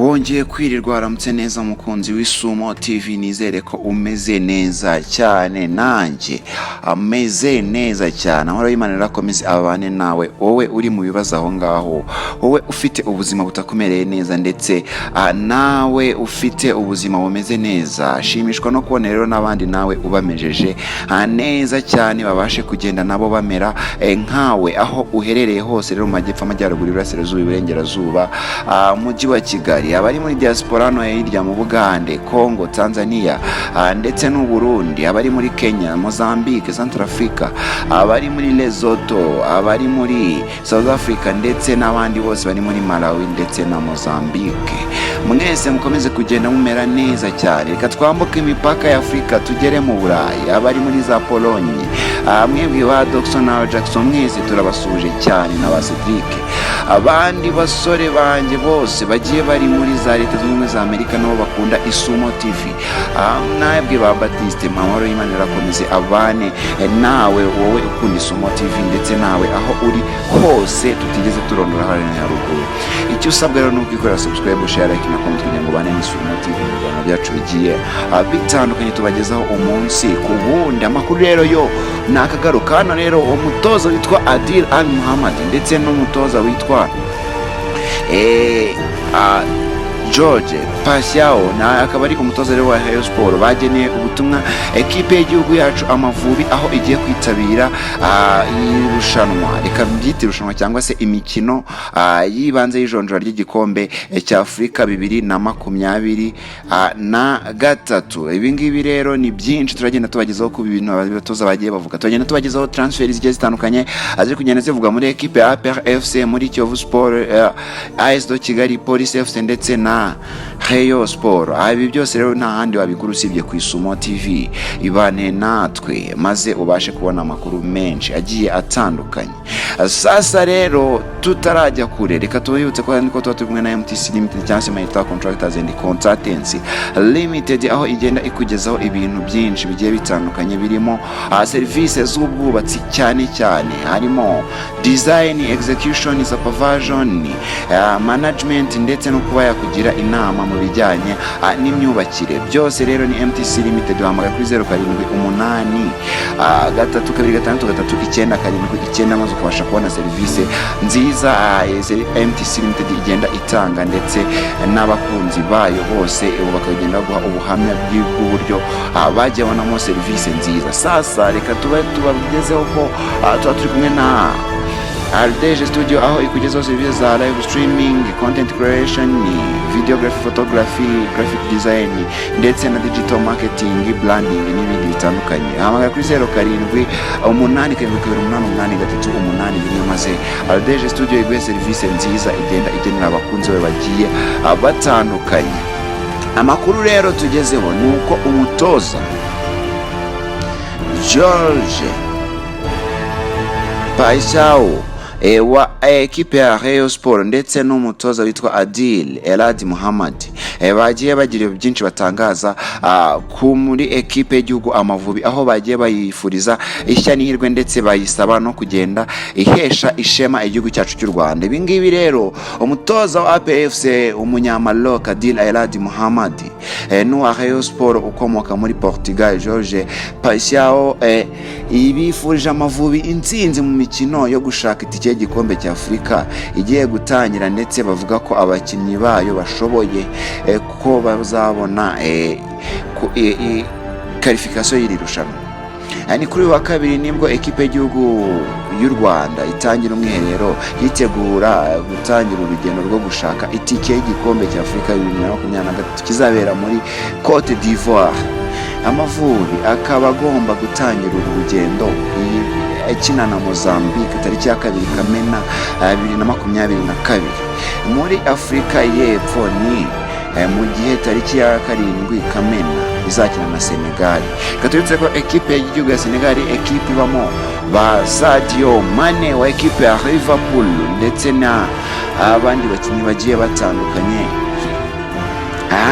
wongeye kwirirwa waramutse neza mukunzi w'Isumo TV, nizere ko umeze neza cyane, nanjye ameze neza cyane. Amahoro y'Imana arakomeze abane nawe, wowe uri mu bibazo aho ngaho, wowe ufite ubuzima butakumereye neza ndetse nawe ufite ubuzima bumeze neza. Shimishwa no kubona rero n'abandi nawe ubamejeje neza cyane, babashe kugenda nabo bamera nkawe aho uherereye hose, rero mu majyepfo, amajyaruguru, iburasirazuba, iburengerazuba, mujyi wa Kigali, abari muri diaspora no hirya mu Bugande, Congo, Tanzania ndetse n'u Burundi, abari muri Kenya, Mozambique, Central Africa, abari muri Lesotho, abari muri South Africa ndetse n'abandi bose bari muri Malawi ndetse na Mozambique. Mwese mukomeze kugenda mumera neza cyane. Reka twambuke imipaka ya Afrika tugere mu Burayi, abari muri za Pologne, mwebwe wa Doxon na Jackson, mwese turabasuje cyane, na ba Cedric, abandi basore banje bose bagiye bari muri za Leta Zunze Ubumwe za Amerika nabo bakunda Isumo TV. Mwebwe ba Baptiste, amahoro y'Imana arakomeze abane nawe, wowe ukunda Isumo TV ndetse nawe aho uri hose tutigeze turondora hari na ruguru. Icyo usabwa rero nuko ukora subscribe, share, like na comment kugira ngo bane Isumo TV ibintu byacu bigiye bitandukanye tubagezaho umunsi ku wundi. Amakuru rero yo nakagaruka hano, rero umutoza witwa Adil Al Muhammad ndetse n'umutoza witwa George Pasiao na akaba ari umutoza rero wa Rayon Sport bageneye ubutumwa ekipe y'igihugu yacu Amavubi aho igiye kwitabira irushanwa, reka byite irushanwa cyangwa se imikino yibanze y'ijonjora ry'igikombe cya Afrika 2023. Ibi ngibi rero ni byinshi turagenda tubagezaho ku bintu abatoza bagiye bavuga, turagenda tubagezaho transfers zigiye zitandukanye aziri kugenda zivuga muri ekipe ya APR FC, muri Kiyovu Sport, AS do Kigali, Police FC ndetse na Rayon Sport. Ibi byose rero nta handi wabikuru usibye ku Isumo TV. Ibane natwe maze ubashe kubona amakuru menshi agiye atandukanye. Sasa rero tutarajya kure, reka tubibutse ko niko tuba turi kumwe na MTC Limited cyangwa se Master Contractors and Consultants Limited, aho igenda ikugezaho ibintu byinshi bigiye bitandukanye birimo services z'ubwubatsi cyane cyane, harimo design, execution, supervision, management ndetse no kuba yakugira inama mu bijyanye n'imyubakire. Byose rero ni MTC Limited. Wahamagara kuri 078 32639 maze ukabasha kubona serivisi nziza MTC Limited igenda itanga, ndetse n'abakunzi bayo bose bakagenda guha ubuhamya bw'uburyo bagiye babonamo serivisi nziza. Sasa reka tubagezeho ko tuba turi kumwe na Aldeje Studio, aho ikugezaho serivisi za live streaming, content creation, videography, photography, graphic design ndetse na digital marketing, branding n'ibindi bitandukanye. Hamagara kuri 07872888 maze Aldeje Studio iguhe serivisi nziza igenda igenera abakunzi be bagiye batandukanye. Amakuru rero tugezeho nuko umutoza George Pasiao wa ekipe ya Rayon Sport ndetse n'umutoza witwa Adil Al Muhammad bagiye bagira byinshi batangaza ku muri ekipe y'igihugu Amavubi, aho bagiye bayifuriza ishya n'ihirwe ndetse bayisaba no kugenda ihesha ishema igihugu cyacu cy'u Rwanda. Ibi ngibi rero umutoza wa APFC umunyamalo Adil Al Muhammad n'uwa Rayon Sport ukomoka muri Portugal George Pasiao ibifurije Amavubi intsinzi mu mikino yo gushaka itike y'igikombe cya Afrika igiye gutangira, ndetse bavuga ko abakinnyi bayo bashoboye ko bazabona qualification y'iri rushanwa. Ni kuri wa kabiri nibwo ekipe y'igihugu y'u Rwanda itangira umwiherero yitegura gutangira urugendo rwo gushaka itike y'igikombe cya Afrika 2023 kizabera muri Côte d'Ivoire. Amavubi akaba agomba gutangira urugendo ikina na Mozambique tariki ya 2 Kamena 2022 muri Afrika y'Epfo, ni mu gihe tariki ya 7 Kamena izakina na Senegal. Katubitse ko ekipe y'igihugu ya Senegal ekipe ibamo ba Sadio Mane wa ekipe ya Liverpool ndetse na abandi bakinnyi bagiye batandukanye.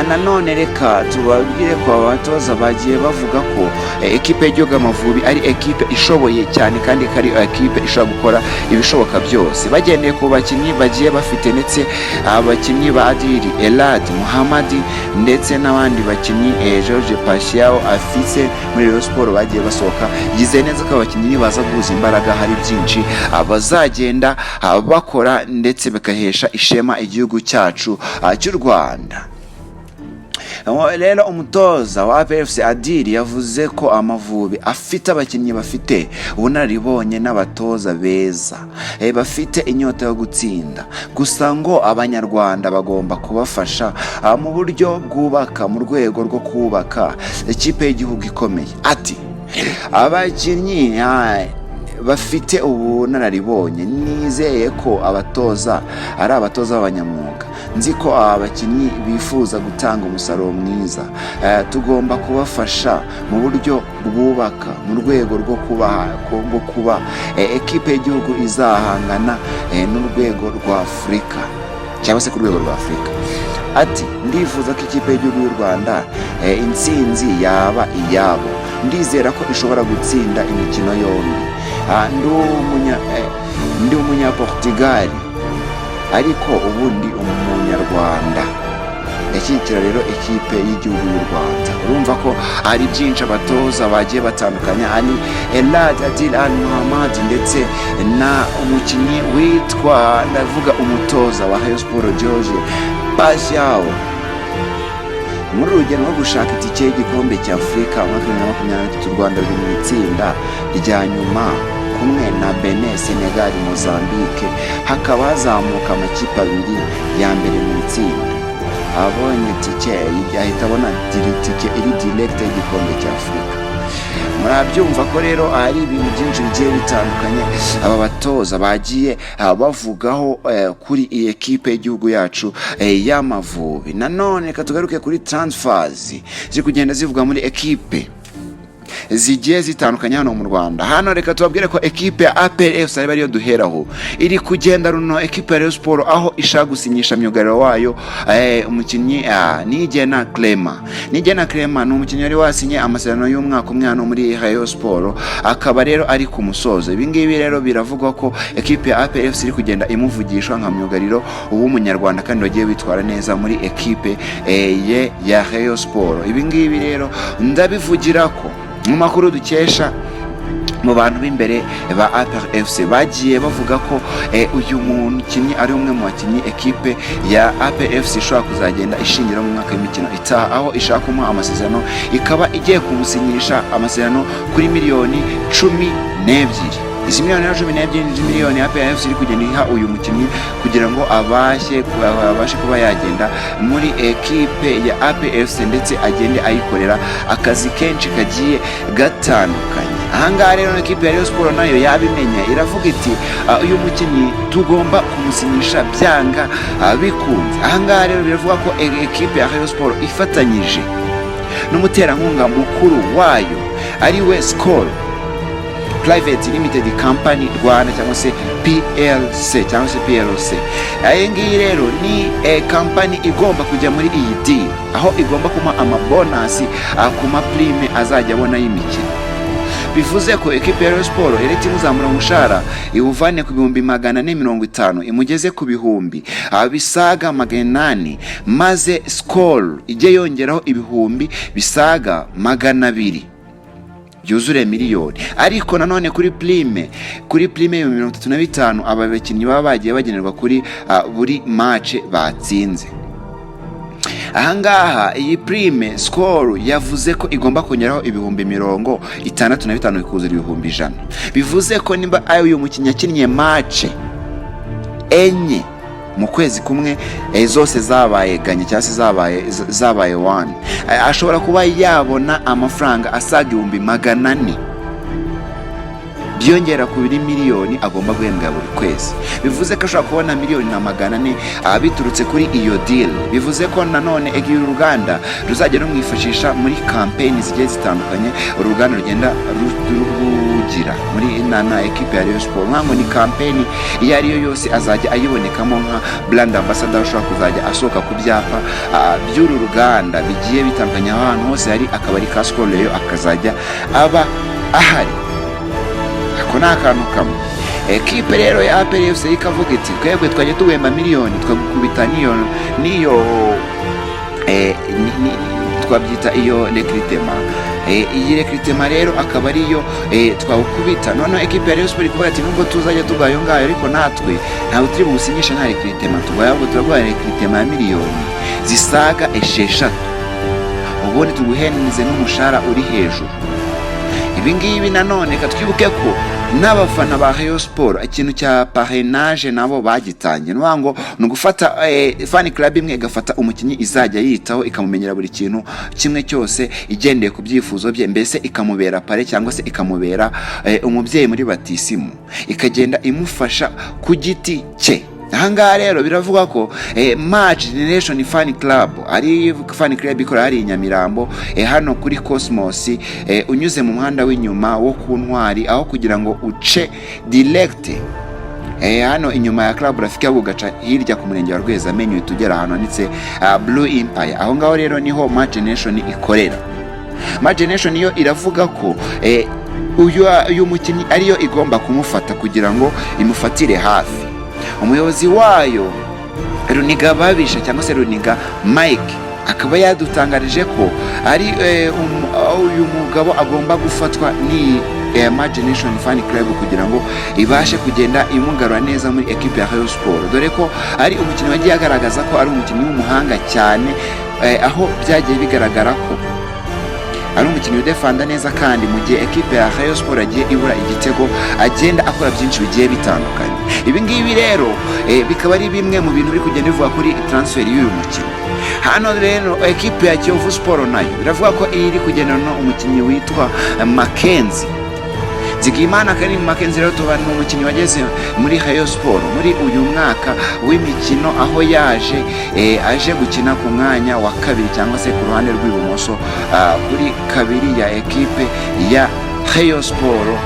nanone reka tubabwire ko abatoza bagiye bavuga ko ekipe y'igihugu Amavubi ari ekipe ishoboye cyane kandi kari ekipe ishobora gukora ibishoboka byose bagendeye ku bakinnyi bagiye bafite ndetse abakinnyi ba Adili Elad Muhammadi ndetse n'abandi bakinnyi George Pasiao afise muri Rayon Sport bagiye basohoka. Yize neza ko abakinnyi baza guhuza imbaraga hari byinshi abazagenda bakora ndetse bakahesha ishema igihugu cyacu cy'u Rwanda. Rero umutoza wa APFC Adili yavuze ko Amavubi afite abakinnyi bafite ubunararibonye n'abatoza beza bafite inyota yo gutsinda, gusa ngo abanyarwanda bagomba kubafasha mu buryo bwubaka mu rwego rwo kubaka ikipe y'igihugu ikomeye. Ati abakinnyi bafite ubunararibonye, nizeye ko abatoza ari abatoza b'abanyamwuga, nzi ko abakinnyi bifuza gutanga umusaruro mwiza, tugomba kubafasha mu buryo bwubaka mu rwego rwo kuba ekipe y'igihugu izahangana n'urwego rwa Afurika cyangwa se ku rwego rwa Afurika. Ati ndifuza ko ikipe y'igihugu y'u Rwanda intsinzi yaba iyabo, ndizera ko ishobora gutsinda imikino yombi. Ndi umunyaportugal ariko ubundi umunyarwanda. Yashyigikira rero ikipe y'igihugu y'u Rwanda. Urumva ko ari byinshi abatoza bagiye batandukanya, ari Elad Adil Muhammad ndetse na umukinnyi witwa ndavuga umutoza wa Rayon Sport George Pasiao muri urugendo rwo gushaka itike y'igikombe cya Afurika mu mwaka wa 2023 u Rwanda ruri mu itsinda rya nyuma kumwe na Benin, Senegal, Mozambique. Hakaba hazamuka amakipe abiri ya mbere mu itsinda. Abonye tike yahita abona tike iri direct y'igikombe cya Afurika. Murabyumva ko rero ari ibintu byinshi bigiye bitandukanye aba batoza bagiye bavugaho kuri iyi ekipe y'igihugu yacu y'Amavubi. Nanone katugaruke kuri transfers ziri kugenda zivuga muri ekipe zigiye zitandukanye hano mu Rwanda. Hano reka tubabwire ko ekipe ya APRFC ari bariyo duheraho, iri kugenda runo ekipe ya Rayon Sport aho ishaka gusinyisha myugariro wayo umukinnyi Nigena Clement. Nigena Clement ni umukinnyi wari wasinye amasezerano y'umwaka umwe hano muri Rayon Sport, akaba rero ari ku musozo. Ibi ngibi rero biravugwa ko ekipe ya APRFC iri kugenda imuvugishwa nka myugariro w'umunyarwanda kandi wagiye bitwara neza muri ekipe ya Rayon Sport. Ibi ngibi rero ndabivugira ko mu makuru dukesha mu bantu b'imbere ba APRFC bagiye bavuga ko uyu mukinnyi ari umwe mu bakinnyi ekipe ya APRFC ishobora kuzagenda ishingira mu mwaka w'imikino itaha, aho ishaka kumuha amasezerano ikaba igiye kumusinyisha amasezerano kuri miliyoni 12. Izi miliyoni 12 miliyoni APRFC iri kugenda iha uyu mukinnyi kugira ngo abashe kuba yagenda muri ekipe ya APRFC ndetse agende ayikorera akazi kenshi kagiye gatandukanye. Ahangaha rero ekipe ya Rayon Sport nayo yabimenye, iravuga iti uyu mukinnyi tugomba kumusinyisha byanga bikunze. Ahangaha rero biravuga ko ekipe ya Rayon Sport ifatanyije n'umuterankunga mukuru wayo ari we Skol Private Limited Company Rwanda cyangwa se PLC cyangwa se PLC. Iyi ngiyi rero ni company igomba kujya muri iyi deal, aho igomba kuma amabonus ku maprime azajya abona y'imikino. Bivuze ko ekipe ya Rayon Sport ireti muzamura umushara iwuvane ku 450 imugeze ku bihumbi bisaga 800, maze Skol ije yongeraho ibihumbi bisaga 200 byuzure miliyoni. Ariko nanone kuri prime ya 35 aba bakinnyi baba bagiye bagenerwa kuri buri match batsinze. Ahangaha iyi prime Skol yavuze ko igomba kongeraho ibihumbi 65 ikuzura ibihumbi 100. Bivuze ko nimba uyu mukinnyi akinnye match enye mu kwezi kumwe zose zabaye ganye cyangwa zabaye 1, ashobora kuba yabona amafaranga asaga 400 byongera ku miliyoni agomba guhembwa buri kwezi. Bivuze ko ashobora kubona 1,400,000 biturutse kuri iyo deal. Bivuze ko nanone uru ruganda ruzajya rumwifashisha muri campaign zigiye zitandukanye uruganda rugenda rugira muri na equipe ya Rayon Sport. Nkango ni campaign iyo ari yo yose azajya ayibonekamo nka brand ambassador, ushobora kuzajya asohoka ku byapa by'uru ruganda bigiye bitandukanye ahantu hose hari akabari ka Skol Rayon akazajya aba ahari. Ako ni akantu kamwe. Ekipe rero ya APR FC ikavuga iti twebwe twajya tuwemba miliyoni twagukubita niyo twabyita iyo recruitment. Iyi recruitment rero akaba ariyo twawukubita. None ekipe ya Rayon Sport ikuvuga ati nubwo tuzajya tugayo ngayo ariko natwe ntawe turi businyisha nta recruitment tugaye, ahubwo turagwa recruitment ya miliyoni zisaga 6, ubundi tuguheneze n'umushara uri hejuru. Ibi ngibi nanone katwibuke ko n'abafana ba Rayon Sport ikintu cya parrainage nabo bagitangiye. Nwango nugufata fan club imwe igafata umukinyi izajya yitaho ikamumenyera buri kintu kimwe cyose igendeye ku byifuzo bye, mbese ikamubera pare cyangwa se ikamubera umubyeyi muri batisimu, ikagenda imufasha ku giti cye. Ahangaha rero biravuga ko Match Generation Fan Club ari fan club ikora hari Nyamirambo hano kuri Cosmos, unyuze mu muhanda w'inyuma wo ku Ntwari aho kugira ngo uce direct hano inyuma ya Club Rafiki ugaca hirya ku murenge wa Rwezamenyo tugera hano nitse Blue Empire. Aho ngaho rero niho Match Generation ikorera. Match Generation yo iravuga ko uyu mukinyi ariyo igomba kumufata kugira ngo imufatire hafi. Umuyobozi wayo Runiga Babisha cyangwa se Runiga Mike akaba yadutangarije ko ari uyu mugabo agomba gufatwa ni Imagination Fan Club kugira ngo ibashe kugenda imugarura neza muri equipe ya Rayon Sport, dore ko ari umukinnyi wagiye agaragaza ko ari umukinnyi w'umuhanga cyane, aho byagiye bigaragara ko ari umukinnyi udefanda neza kandi mu gihe equipe ya Rayon Sport agiye ibura igitego agenda akora byinshi bigiye bitandukanye. Ibi ngibi rero bikaba ari bimwe mu bintu biri kugenda bivuga kuri transfer y'uyu mukinnyi. Hano rero equipe ya Kiyovu Sport nayo biravuga ko iri kugendana umukinnyi witwa Mackenzie Zigimana. Kari Mackenzie rero tubana umukinnyi wageze muri Rayon Sport muri uyu mwaka w'imikino, aho aje gukina ku mwanya wa kabiri cyangwa se ku ruhande rw'ibumoso kuri kabiri ya equipe ya Rayon Sport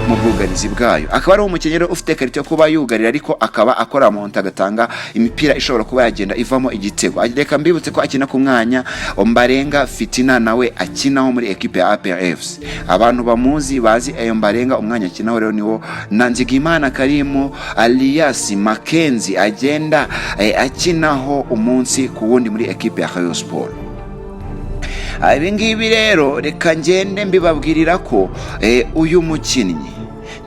mu bwugarizi bwayo. Akaba ari umukinnyi rero ufite karite yo kuba yugarira ariko akaba akora monta agatanga imipira ishobora kuba yagenda ivamo igitego. Reka mbibutse ko akina ku mwanya Ombarenga Fitina nawe akinaho muri equipe ya APR FC. Abantu bamuzi bazi ayo Mbarenga umwanya akinaho rero niwo Nanzigimana Karimu alias Mackenzie agenda akinaho umunsi ku wundi muri equipe ya Rayon Sport. Ibi ngibi rero reka ngende mbibabwirira ko uyu mukinnyi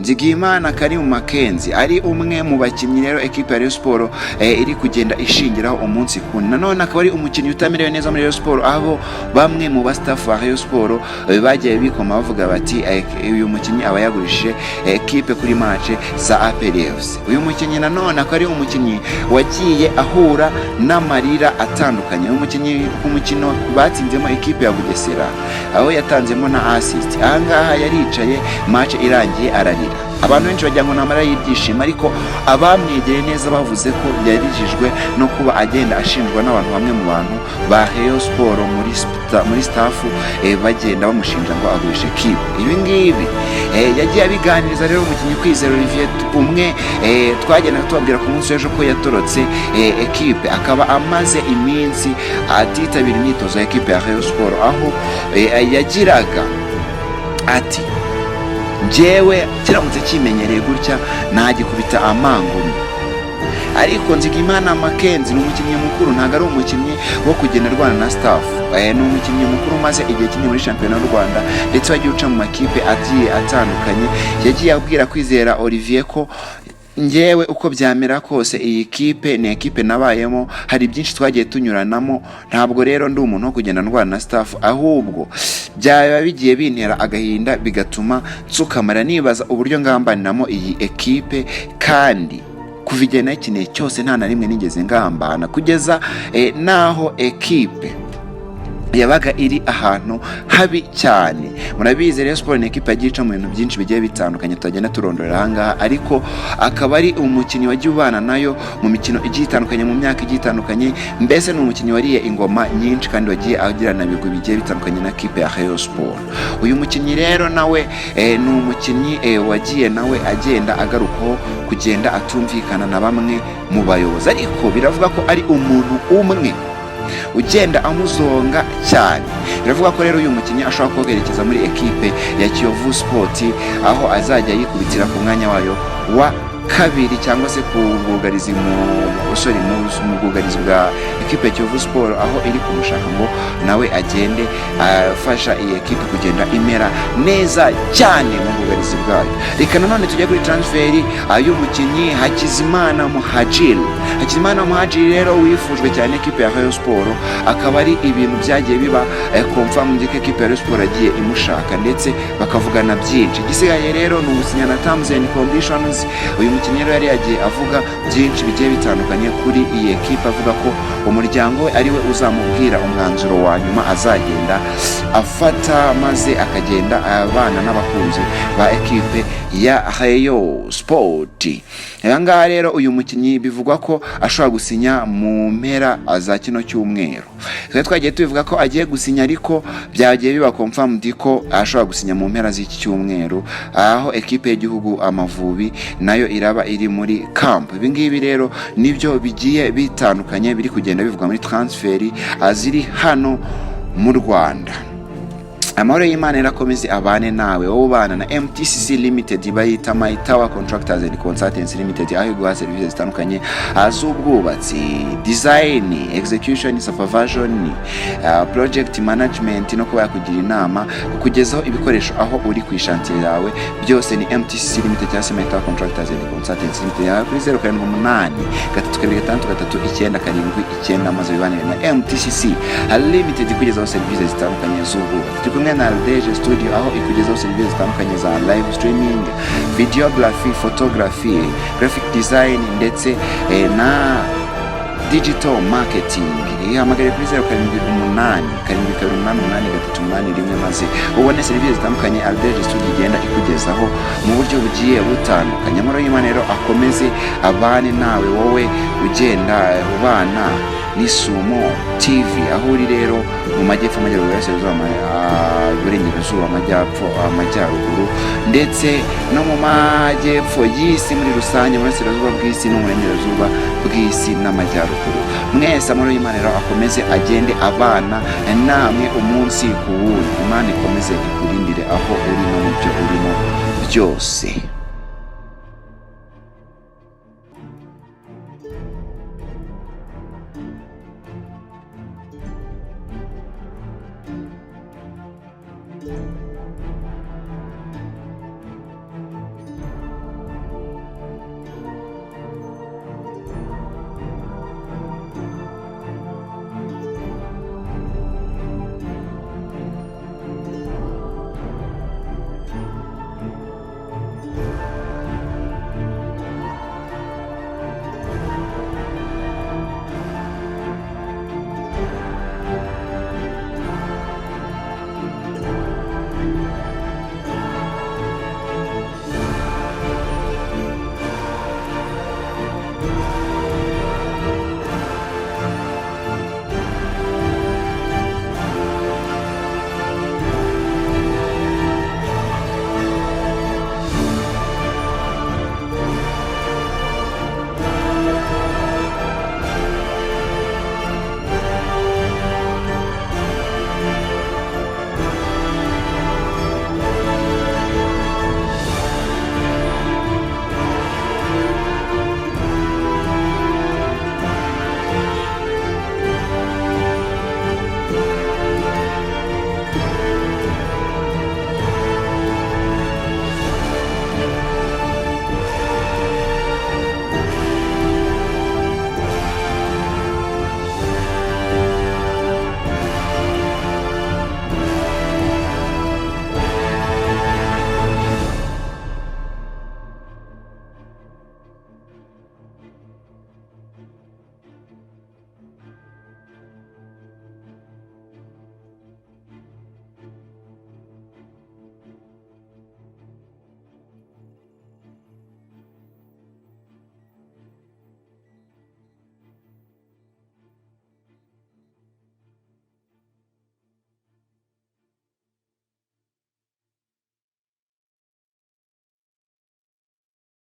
Nzigimana Karimu Mackenzie ari umwe mu bakinnyi rero equipe ya Rayon Sport iri kugenda ishingiraho umunsi kundi. Nanone akaba ari umukinnyi utamerewe neza muri Rayon Sport, aho bamwe mu bastaff ba Rayon Sport bagiye bikoma bavuga bati uyu mukinnyi aba yagurishije equipe kuri match za APR FC. Uyu mukinnyi nanone akaba ari umukinnyi wagiye ahura n'amarira atandukanye. Umukinnyi ku mukino batsinzemo equipe ya Bugesera aho yatanzemo na assist. Ahangaha yaricaye match irangiye ararira. Abantu benshi bajya ngo namara y'ibyishimo, ariko abamwegereye neza bavuze ko yarijijwe no kuba agenda ashinjwa n'abantu bamwe mu bantu ba Rayon Sport muri staff bagenda bamushinja ngo agurishe equipe. Ibi ngibi yagiye abiganiriza rero umukinnyi Kwizera Olivier umwe twagenda tubabwira ku munsi w'ejo ko yatorotse equipe, akaba amaze iminsi atitabira imyitozo ya equipe ya Rayon Sport, aho yagiraga ati njyewe kiramutse kimenyereye gutya nagikubita amangumi. Ariko Nzigimana Mackenzie ni umukinnyi mukuru, ntago ari umukinnyi wo kugenda rwana na staff. Ni umukinnyi mukuru maze igihe kinini muri championnat y'u Rwanda ndetse wagiye uca mu makipe agiye atandukanye. Yagiye abwira Kwizera Olivier ko njyewe uko byamera kose iyi kipe ni equipe nabayemo, hari byinshi twagiye tunyuranamo, ntabwo rero ndi umuntu wo kugenda ndwana na staff, ahubwo byaba bigiye bintera agahinda bigatuma nsukamara nibaza uburyo ngambaniramo iyi equipe, kandi kuva igihe nakineye cyose nta na rimwe nigeze ngambana kugeza naho equipe yabaga iri ahantu habi cyane. Murabizi Rayon Sport ni ekipe yagiye ica mu bintu byinshi bigiye bitandukanye tutagenda turondorera ahangaha, ariko akaba ari umukinnyi wagiye ubana nayo mu mikino igiye itandukanye mu myaka igiye itandukanye. Mbese ni umukinnyi wariye ingoma nyinshi kandi wagiye agirana ibigwi bigiye bitandukanye na kipe ya Rayon Sport. Uyu mukinnyi rero nawe ni umukinnyi wagiye nawe agenda agarukaho kugenda atumvikana na bamwe mu bayobozi, ariko biravuga ko ari umuntu umwe ugenda amuzonga cyane. Biravuga ko rero uyu mukinnyi ashobora kogerekeza muri ekipe ya Kiyovu Sport, aho azajya yikubitira ku mwanya wayo wa kabiri cyangwa se ku bwugarizi mu bwugarizi bwa ekipe ya Kiyovu Sport, aho iri kumushaka ngo nawe agende afasha iyi ekipe kugenda imera neza cyane mu bwugarizi bwayo. Reka nanone tujya kuri transfer y'umukinnyi Hakizimana Muhire rero wifujwe cyane ekipe ya Rayon Sport, akaba ari ibintu byagiye biba confirm ko ekipe ya Rayon Sport agiye imushaka ndetse bakavugana byinshi. Gisigaye rero ni ugusinya na terms and conditions. Uyu mukinnyi rero yari yagiye avuga byinshi bigiye bitandukanye kuri iyi ekipe, avuga ko umuryango we ari we uzamubwira umwanzuro wa nyuma azagenda afata, maze akagenda abana n'abakunzi ba ekipe ya Rayon Sport. Ngaha rero uyu mukinnyi bivugwa ko ashobora gusinya mu mpera za kino cyumweru. Twagiye tubivuga ko agiye gusinya, ariko byagiye biba confirmed ko ashobora gusinya mu mpera z'iki cyumweru, aho ekipe y'igihugu Amavubi nayo iraba iri muri camp. Ibi ngibi rero nibyo bigiye bitandukanye biri kugenda bivuga muri transfer aziri hano mu Rwanda. Amahoro y'Imana irakomeze abane nawe, wowe ubana na MTCC Limited, bayita My Tower Contractors and Consultants Limited, aho iguha serivisi zitandukanye z'ubwubatsi, design, execution, supervision, project management no kuba yakugira inama kukugezaho ibikoresho aho uri ku ishantiye yawe. Byose ni MTCC Limited cyangwa se My Tower Contractors and Consultants Limited. Yawe kuri 078 369 maze bibanire na MTCC Limited kugezaho serivisi zitandukanye z'ubwubatsi. Na Aldeje Studio, aho ikugezaho serivisi zitandukanye za live streaming, videography, photography, graphic design ndetse na digital marketing. Hamagare kuri 078 788 maze ubone serivisi zitandukanye Aldeje Studio igenda ikugezaho mu buryo bugiye butandukanye. Amahoro y'Imana rero akomeze abane nawe, wowe ugenda ubana n'Isumo TV, aho uri rero mu majyepfo, amajyaruguru, iburengerazuba, amajyaruguru ndetse no mu majyepfo y'isi muri rusange, mu burasirazuba bw'isi no mu burengerazuba bw'isi n'amajyaruguru. Mwese amahoro y'Imana rero akomeze agende abana namwe umunsi ku wundi. Imana ikomeze ikurindire aho uri no mu byo urimo byose.